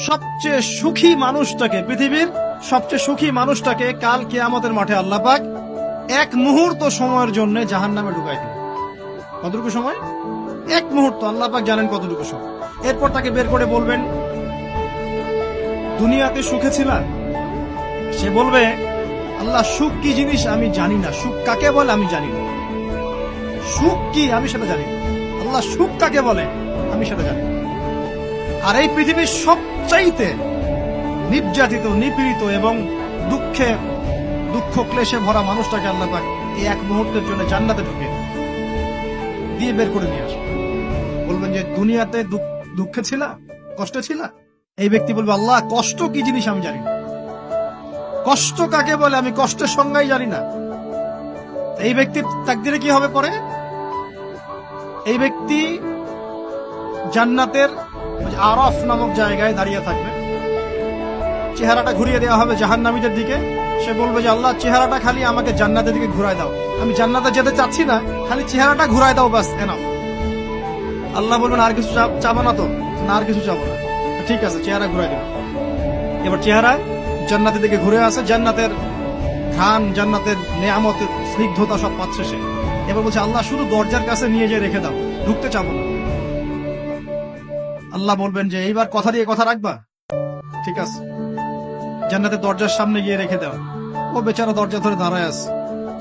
সবচেয়ে সুখী মানুষটাকে, পৃথিবীর সবচেয়ে সুখী মানুষটাকে কাল কিয়ামতের মাঠে আল্লাহ পাক এক মুহূর্ত সময়ের জন্য জাহান্নামে ঢুকাই দিল। কতটুকু সময়? এক মুহূর্ত। আল্লাহ পাক জানেন কতটুকু সময়। এরপর তাকে বের করে বলবেন, দুনিয়াতে সুখে ছিলা? সে বলবে, আল্লাহ সুখ কি জিনিস আমি জানি না, সুখ কাকে বলে আমি জানি না, সুখ কি আমি সেটা জানি না। আল্লাহ সুখ কাকে বলে আমি সেটা জানি না। আর এই পৃথিবীর সবচাইতে নির্যাতিত, নিপীড়িত এবং দুঃখ ক্লেশে ভরা মানুষটাকে আল্লাহ পাক এই এক মুহূর্তের জন্য জান্নাতে ঢুকে দিয়ে বের করে নিয়ে আসে। বলবেন যে দুনিয়াতে দুঃখে ছিলা, কষ্টে ছিলা? এই ব্যক্তি বলবে, আল্লাহ কষ্ট কি জিনিস আমি জানি না, কষ্ট কাকে বলে আমি কষ্টের সংজ্ঞাই জানি না। এই ব্যক্তির তাকদিরে কি হবে পরে? এই ব্যক্তি জান্নাতের আরাফ নামক জায়গায় দাঁড়িয়ে থাকবে, চেহারাটা ঘুরিয়ে দেওয়া হবে জাহান্নামীদের দিকে। সে বলবে যে আল্লাহ চেহারাটা খালি আমাকে জান্নাতের দিকে ঘুরায় দাও, আমি জান্নাতে যেতে চাচ্ছি না, খালি চেহারাটা ঘুরায় দাও, বাস এনাফ। আল্লাহ বলবেন আর কিছু চাবো না তো? না, আর কিছু চাবো না। ঠিক আছে, চেহারা ঘুরাই দেবে। এবার চেহারা জান্নাতের দিকে ঘুরে আসে, জান্নাতের ঘ্রাণ, জান্নাতের নেয়ামতের স্নিগ্ধতা সব পাচ্ছে সে। এবার বলছে আল্লাহ শুধু দরজার কাছে নিয়ে যেয়ে রেখে দাও, ঢুকতে চাবো না। আল্লাহ বলবেন যে এইবার কথা দিয়ে কথা রাখবা? ঠিক আছে, জান্নাতের দরজার সামনে গিয়ে রেখে দাও। ও বেচারা দরজা ধরে দাঁড়ায় আছে,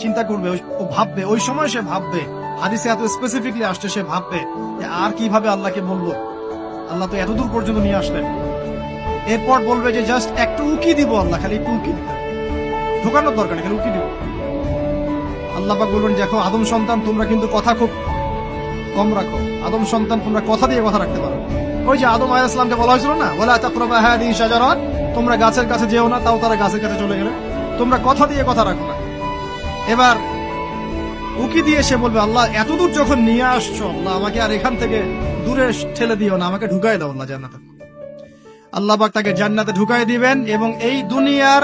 চিন্তা করবে, ও ভাববে, ওই সময় সে ভাববে, হাদিসে এত স্পেসিফিকলি আসছে, সে ভাববে যে আর কিভাবে আল্লাহকে বলবো, আল্লাহ তো এতদূর পর্যন্ত নিয়ে আসলেন। এরপর বলবে যে জাস্ট একটু উকি দিব, আল্লাহ খালি একটু উকি দিতে, ঢোকানোর দরকার নেই, খালি উকি দিব। আল্লাহ পাক বলবেন, দেখো আদম সন্তান তোমরা কিন্তু কথা খুব কম রাখো, আদম সন্তান তোমরা কথা দিয়ে কথা রাখতে পারো। ওই যে আদম আলাইহিস সালামকে বলা হয়েছিল না, ওয়ালা তাকরাবা হাদিহি শাজারা, তোমরা গাছের কাছে যেও না, তাও তারা গাছের কাছে চলে গেলে। তোমরা কথা দিয়ে কথা রাখো না। এবার উকি দিয়ে সে বলবে, আল্লাহ এতদূর যখন নিয়ে আসছো, আল্লাহ আমাকে আর এখান থেকে দূরে ঠেলে দিও না, আমাকে ঢুকাই দাও আল্লাহ জান্নাতে। আল্লাহ পাক তাকে জান্নাতে ঢুকাই দিবেন এবং এই দুনিয়ার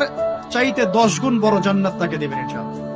চাইতে 10 গুণ বড় জান্নাত তাকে দিবেন ইনশাআল্লাহ।